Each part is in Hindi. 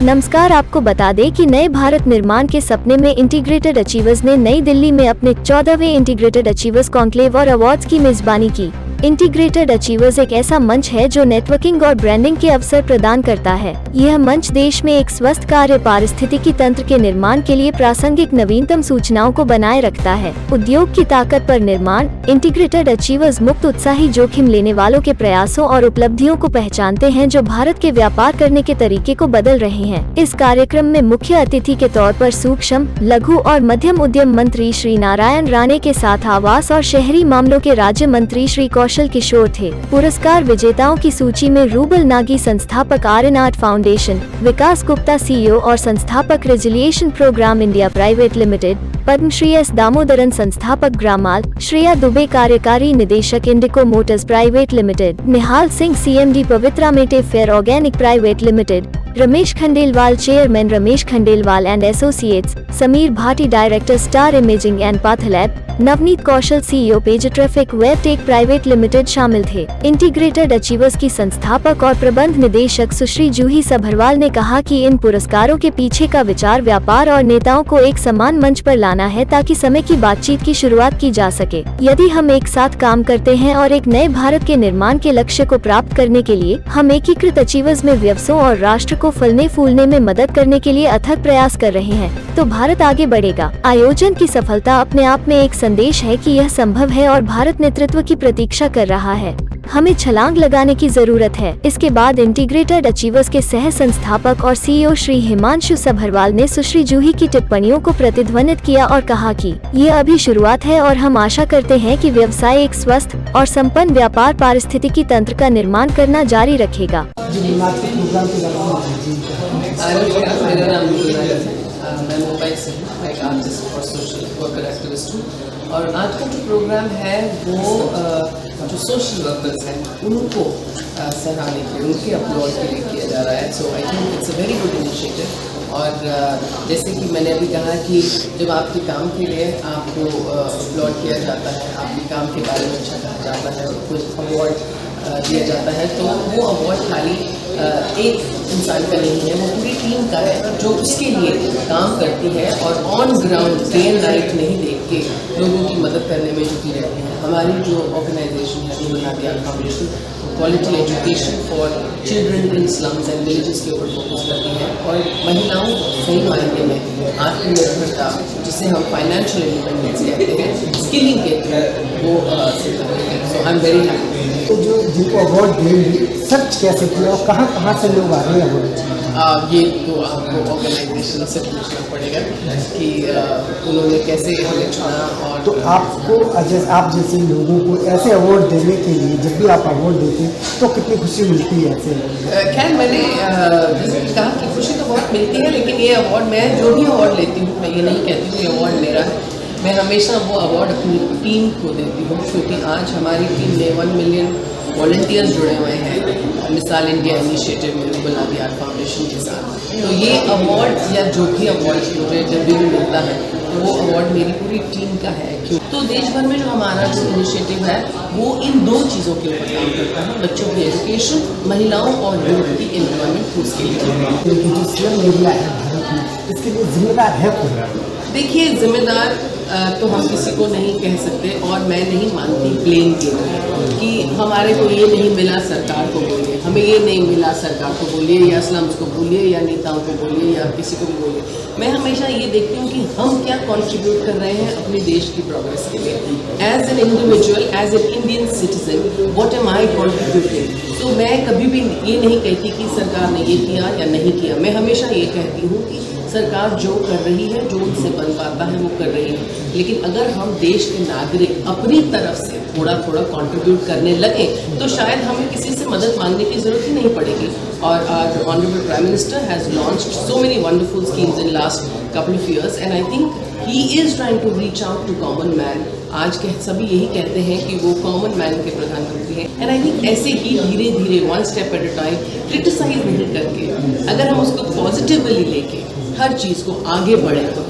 नमस्कार, आपको बता दें कि नए भारत निर्माण के सपने में इंटीग्रेटेड अचीवर्स ने नई दिल्ली में अपने 14वें इंटीग्रेटेड अचीवर्स कॉन्क्लेव और अवार्ड्स की मेजबानी की। इंटीग्रेटेड अचीवर्स एक ऐसा मंच है जो नेटवर्किंग और ब्रांडिंग के अवसर प्रदान करता है। यह मंच देश में एक स्वस्थ कार्य पारिस्थितिकी तंत्र के निर्माण के लिए प्रासंगिक नवीनतम सूचनाओं को बनाए रखता है। उद्योग की ताकत पर निर्माण। इंटीग्रेटेड अचीवर्स मुक्त उत्साही जोखिम लेने वालों के प्रयासों और उपलब्धियों को पहचानते हैं जो भारत के व्यापार करने के तरीके को बदल रहे हैं। इस कार्यक्रम में मुख्य अतिथि के तौर पर सूक्ष्म, लघु और मध्यम उद्यम मंत्री श्री नारायण राणे के साथ आवास और शहरी मामलों के राज्य मंत्री श्री कौशल किशोर थे। पुरस्कार विजेताओं की सूची में रूबल नागी संस्थापक Aryan art foundation, Vikas Gupta CEO और संस्थापक रेजिलिएशन programme India private limited, Padmashri S Damodaran संस्थापक ग्रामाल, श्रेया दुबे कार्यकारी निदेशक Indico motors private limited, Nihal Singh CMD Pavitra मेटे fair organic private limited, Ramesh Khandelwal chairman Ramesh Khandelwal and associates, Sameer Bhati director star imaging and pathlab, Navneet Kaushal CEO page traffic web tech private limited शामिल थे। इंटीग्रेटेड अचीवर्स की संस्थापक और प्रबंध निदेशक सुश्री जूही सभरवाल ने कहा कि इन पुरस्कारों के पीछे का विचार व्यापार और नेताओं को एक समान मंच पर लाना है ताकि समय की बातचीत की शुरुआत की जा सके। यदि हम एक साथ काम करते हैं और एक नए भारत के निर्माण के लक्ष्य को प्राप्त करने के लिए हम एकीकृत अचीवर्स में व्यवसायों और राष्ट्र को फलने फूलने में मदद करने के लिए अथक प्रयास कर रहे हैं तो भारत आगे बढ़ेगा। आयोजन की सफलता अपने आप में एक संदेश है कि यह संभव है और भारत नेतृत्व की प्रतीक्षा कर रहा है। हमें छलांग लगाने की जरूरत है। इसके बाद इंटीग्रेटेड अचीवर्स के सह संस्थापक और CEO श्री हिमांशु सभरवाल ने सुश्री जूही की टिप्पणियों को प्रतिध्वनित किया और कहा कि ये अभी शुरुआत है और हम आशा करते हैं कि व्यवसाय एक स्वस्थ और संपन्न व्यापार पारिस्थितिकी तंत्र का निर्माण करना जारी रखेगा। मैं मुंबई से हूँ, एक आर्टिस्ट और सोशल वर्कर एक्टिविस्ट हूँ और आज का जो प्रोग्राम है वो जो सोशल वर्कर्स हैं उनको सराहने के लिए, उनके अपलॉड के लिए किया जा रहा है। So I think it's a very good initiative. और जैसे कि मैंने अभी कहा कि जब आपके काम के लिए आपको अपलॉड किया जाता है, आपके काम के बारे में अच्छा कहा जाता है और कुछ अवार्ड दिया जाता है तो वो अवार्ड खाली एक इंसान का नहीं है, वो पूरी टीम का है जो उसके लिए काम करती है और on ground day and night नहीं देख के लोगों की मदद करने में जुटी रहती है। हमारी जो ऑर्गेनाइजेशन है rouble Nagi art foundation quality education for children in slums and villages के ऊपर फोकस करती है और महिलाओं सही मायने में आत्मनिर्भरता जिसे हम फाइनेंशियल इंडिपेंडेंस कहते हैं, स्किलिंग कहते हैं, वो सिखाते हैं। So I am very happy. तो जो जिनको अवार्ड देंगे सर्च कैसे किया और कहाँ से लोग आ रहे हैं अवार्ड? ये तो आपको ऑर्गेनाइजेशन से पूछना पड़ेगा कि उन्होंने कैसे हमें चुना। और तो आपको आप जैसे लोगों को ऐसे अवार्ड देने के लिए जब भी आप अवार्ड देते हैं तो कितनी खुशी मिलती है ऐसे? खैर मैंने जैसे कहा कि खुशी तो बहुत मिलती है, लेकिन ये अवार्ड मैं जो भी अवार्ड लेती हूँ मैं ये नहीं कहती हूँ ये अवार्ड मेरा है। मैं हमेशा वो अवार्ड अपनी टीम को देती हूँ क्योंकि आज हमारी टीम में 1 मिलियन वॉलंटियर्स जुड़े हुए हैं मिसाल इंडिया इनिशिएटिव में रूबल नागी आर्ट फाउंडेशन के साथ। तो ये अवार्ड या जो भी अवार्ड मुझे जब भी मिलता है तो वो अवार्ड मेरी पूरी टीम का है। क्यों तो देश भर में जो हमारा जो इनिशिएटिव है वो इन 2 चीज़ों के ऊपर काम करता है, बच्चों की एजुकेशन, महिलाओं और यूथ की एम्प्लॉयमेंट उसके लिए। इसके लिए जिम्मेदार है कौन? देखिए जिम्मेदार तो हम किसी को नहीं कह सकते और मैं नहीं मानती ब्लेम के लिए कि हमारे को ये नहीं मिला सरकार को बोलिए, हमें ये नहीं मिला सरकार को बोलिए या स्लम्स को बोलिए या नेताओं को बोलिए या किसी को भी बोलिए। मैं हमेशा ये देखती हूँ कि हम क्या कंट्रीब्यूट कर रहे हैं अपने देश की प्रोग्रेस के लिए। As an individual, as an Indian citizen, what am I contributing. तो मैं कभी भी ये नहीं कहती कि सरकार ने ये किया या नहीं किया। मैं हमेशा ये कहती हूँ कि सरकार जो कर रही है, जो उनसे बन पाता है वो कर रही है, लेकिन अगर हम देश के नागरिक अपनी तरफ से थोड़ा थोड़ा कंट्रीब्यूट करने लगे तो शायद हमें किसी से मदद मांगने की जरूरत ही नहीं पड़ेगी। और our honourable prime minister has launched so many wonderful schemes in last couple of years and I think he is trying to reach out to common man. आज के सभी यही कहते हैं कि वो कॉमन मैन के प्रधानमंत्री हैं एंड आई थिंक ऐसे ही धीरे धीरे 1 step at a time criticise नहीं करके अगर हम उसको पॉजिटिवली लेके हर चीज़ को आगे बढ़े तो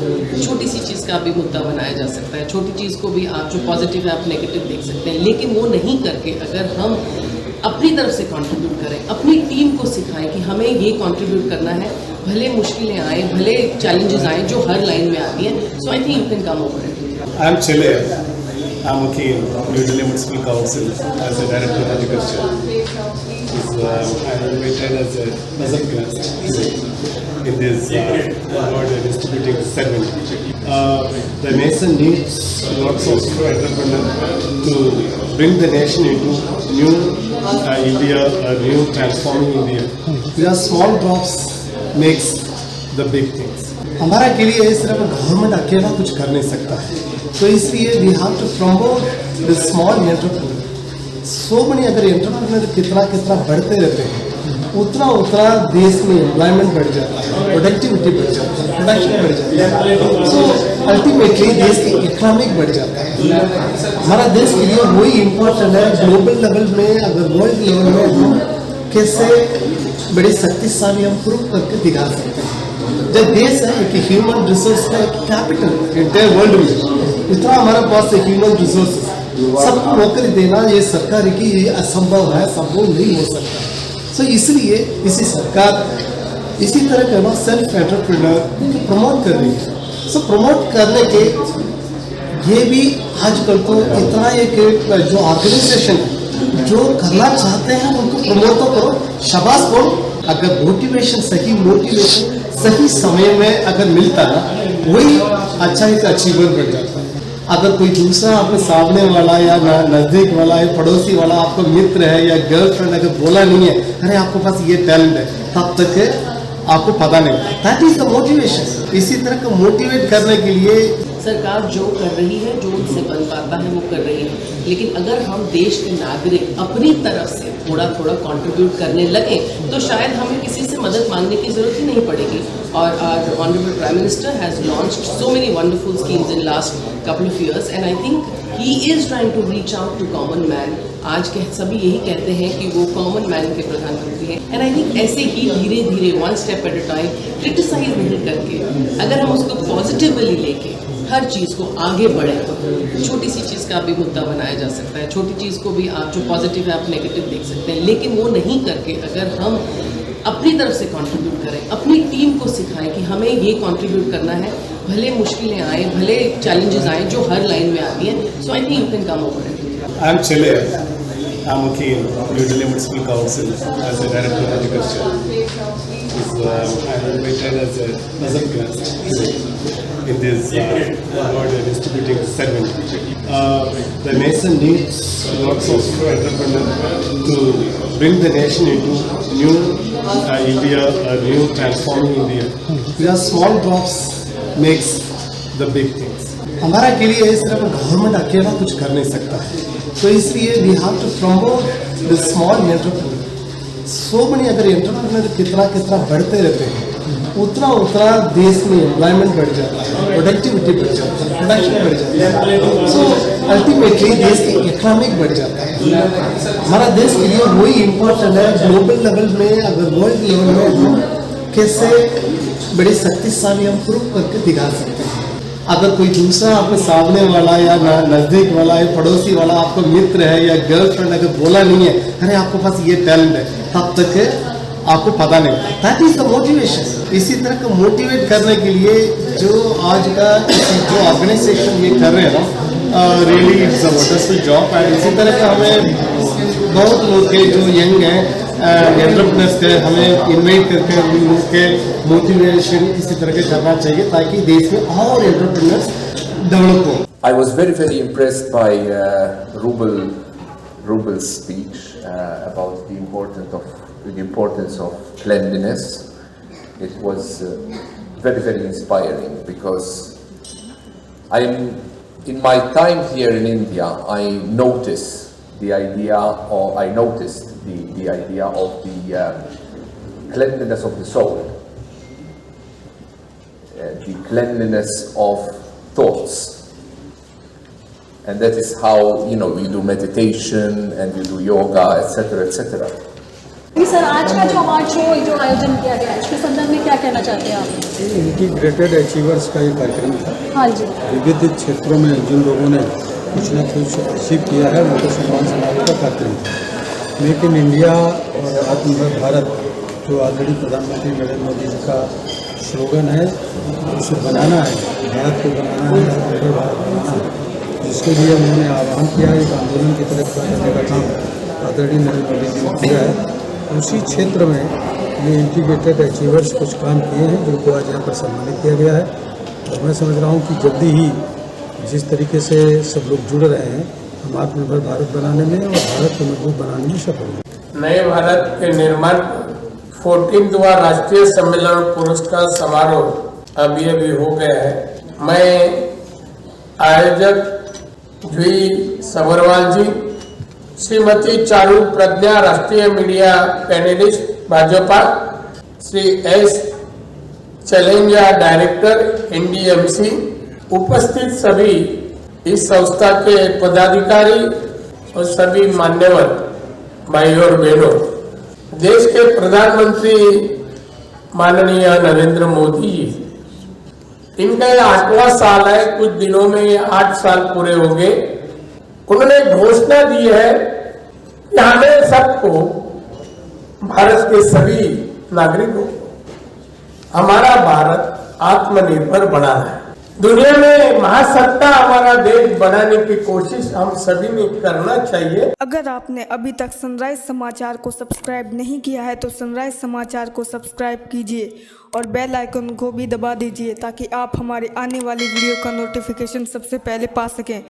छोटी सी चीज़ का भी मुद्दा बनाया जा सकता है। छोटी चीज़ को भी आप जो पॉजिटिव है आप नेगेटिव देख सकते हैं, लेकिन वो नहीं करके अगर हम अपनी तरफ से कंट्रीब्यूट करें, अपनी टीम को सिखाएं कि हमें ये कंट्रीब्यूट करना है, भले मुश्किलें आए, भले चैलेंजेस आए जो हर लाइन में आती हैं. So I think you can come over it. I'm Chile. I'm working in New Delhi Municipal Council as a Director of Agriculture. I'm invited as a special guest in this award distributing ceremony. The nation needs lots of entrepreneurs to bring the nation into new India, a new transforming India. Because small drops makes the big things. हमारा के लिए सिर्फ गवर्नमेंट अकेला कुछ कर नहीं सकता है, तो इसलिए we have to promote the small entrepreneur. So money अगर एंटरप्रेन्योर कितना बढ़ते रहते हैं उतना उतना देश में एम्प्लॉयमेंट बढ़ जाता है, प्रोडक्टिविटी बढ़ जाता है, प्रोडक्शन बढ़ जाता है. सो अल्टीमेटली देश की इकोनॉमिक बढ़ जाता है. हमारा देश के लिए वही इम्पोर्टेंट है. ग्लोबल लेवल में अगर वर्ल्ड लेवल में हम कैसे बड़े शक्तिशाली हम प्रूव करके दिखा सकते हैं. जब देश है कि ह्यूमन रिसोर्स का एक कैपिटल इंटायर वर्ल्ड में, इतना हमारे पास ह्यूमन रिसोर्स सबको नौकरी देना ये सरकार की ये असंभव है, संभव नहीं हो सकता. सो इसलिए इसी सरकार इसी तरह का सेल्फ एंटरप्रेन्योर प्रमोट कर रही है. सो प्रमोट करने के ये भी आजकल तो इतना एक जो ऑर्गेनाइजेशन जो करना चाहते हैं उनको प्रमोट तो करो, शाबाश करो. अगर मोटिवेशन सही समय में अगर मिलता ना वही अच्छा एक अचीवमेंट बन जाता है. अगर कोई दूसरा आपके सामने वाला या नजदीक वाला या पड़ोसी वाला आपको मित्र है या गर्लफ्रेंड अगर बोला नहीं है अरे आपके पास ये टैलेंट है, तब तक आपको पता नहीं. That is the motivation. इसी तरह को मोटिवेट करने के लिए सरकार जो कर रही है, जो उनसे बन पाता है वो कर रही है. लेकिन अगर हम देश के नागरिक अपनी तरफ से थोड़ा थोड़ा कंट्रीब्यूट करने लगे तो शायद हमें किसी से मदद मांगने की जरूरत ही नहीं पड़ेगी. और honourable prime minister has launched so many wonderful schemes in last couple of years and I think he is trying to reach out to common man. आज के सभी यही कहते हैं कि वो कॉमन मैन के प्रधानमंत्री हैं. एंड आई थिंक ऐसे ही धीरे धीरे one step at a time criticise नहीं करके अगर हम उसको पॉजिटिवली लेके हर चीज़ को आगे बढ़े तो छोटी सी चीज़ का भी मुद्दा बनाया जा सकता है. छोटी चीज़ को भी आप जो पॉजिटिव है आप नेगेटिव देख सकते हैं. लेकिन वो नहीं करके अगर हम अपनी तरफ से कंट्रीब्यूट करें, अपनी टीम को सिखाएं कि हमें ये कंट्रीब्यूट करना है, भले मुश्किलें आए, भले चैलेंजेस आए जो हर लाइन में आती हैं. So I think you can come over it. I'm Chile. I'm working in New Delhi Municipal Council as a Director of Agriculture. I'm invited as a special guest in this award distributing ceremony. The nation needs lots of entrepreneurs to bring the nation into new India, a new transforming India. Because small drops makes the big things. हमारा के लिए सिर्फ गवर्नमेंट अकेला कुछ कर नहीं सकता है, तो इसलिए we have to promote the small entrepreneur. So money अगर एंटरप्रेन्योर कितना बढ़ते रहते हैं उतना उतना देश में एम्प्लॉयमेंट बढ़ जाता है, प्रोडक्टिविटी बढ़ जाता है, प्रोडक्शन बढ़ जाता है. सो अल्टीमेटली देश की इकोनॉमिक बढ़ जाता है. हमारा देश के लिए वही इम्पोर्टेंट है. ग्लोबल लेवल में अगर वर्ल्ड लेवल में हम कैसे बड़े शक्तिशाली हम प्रूव करके दिखा सकते हैं. अगर कोई दूसरा आपके सामने वाला या नजदीक वाला या पड़ोसी वाला आपको मित्र है या गर्लफ्रेंड अगर बोला नहीं है अरे आपके पास ये टैलेंट है, तब तक आपको पता नहीं. That is the motivation. इसी तरह को मोटिवेट करने के लिए जो आज का जो ऑर्गेनाइजेशन ये कर रहे हैं ना, really it's a wonderful job. And इसी तरह का हमें बहुत लोग के जो यंग हैं एंटरप्रेन्योर्स के हमें इन्वाइट करके उनके मोटिवेशन इसी तरह के करना चाहिए ताकि देश में और एंटरप्रेन्योर्स डेवलप हो. I was very impressed by Rubel's speech about the importance of cleanliness. It was very inspiring because in my time here in India, I noticed the idea of the cleanliness of the soul, the cleanliness of thoughts, and that is how you do meditation and you do yoga, etc. जी सर, आज का जो अवार्ड शो जो आयोजन किया गया है इसके संदर्भ में क्या कहना चाहते हैं आप? इंटीग्रेटेड अचीवर्स का ये कार्यक्रम था. हाँ जी. विविध क्षेत्रों में जिन लोगों ने कुछ न कुछ अचीव किया है उनको सम्मान समारोह का कार्यक्रम था. मेक इन इंडिया और आत्मनिर्भर भारत जो ऑलरेडी प्रधानमंत्री नरेंद्र मोदी जी का स्लोगन है, उसे बनाना है, भारत को बनाना है, आत्मनिर्भर भारत बनाना है, जिसके लिए उन्होंने आह्वान किया, एक आंदोलन की तरफ करने का काम आदरणीय नरेंद्र मोदी जी ने किया है। उसी क्षेत्र में ये इंटीग्रेटेड अचीवर्स कुछ काम किए हैं जिनको आज यहाँ पर सम्मानित किया गया है। और मैं समझ रहा हूँ कि जल्दी ही जिस तरीके से सब लोग जुड़ रहे हैं, हम आत्मनिर्भर भारत बनाने में और भारत को मजबूत बनाने में सफल होंगे। नए भारत के निर्माण 14वां राष्ट्रीय सम्मेलन पुरस्कार समारोह अभी हो गया है। मैं आयोजक जुई सबरवाल जी, श्रीमती चारू प्रज्ञा राष्ट्रीय media panellist Bhajpa, Shri S चलेंजा डायरेक्टर एनडीएमसी, उपस्थित सभी इस संस्था के पदाधिकारी और सभी मान्यवर भाई और बहनों, देश के प्रधानमंत्री माननीय नरेंद्र मोदी जी, इनका ये 8वां साल है। कुछ दिनों में ये 8 साल पूरे होंगे। उन्होंने घोषणा दी है कि हमें सबको, भारत के सभी नागरिकों को हमारा भारत आत्मनिर्भर बनाना है। दुनिया में महासत्ता हमारा देश बनाने की कोशिश हम सभी ने करना चाहिए। अगर आपने अभी तक सनराइज समाचार को सब्सक्राइब नहीं किया है तो सनराइज समाचार को सब्सक्राइब कीजिए और बेल आइकन को भी दबा दीजिए ताकि आप हमारे आने वाली वीडियो का नोटिफिकेशन सबसे पहले पा सकें।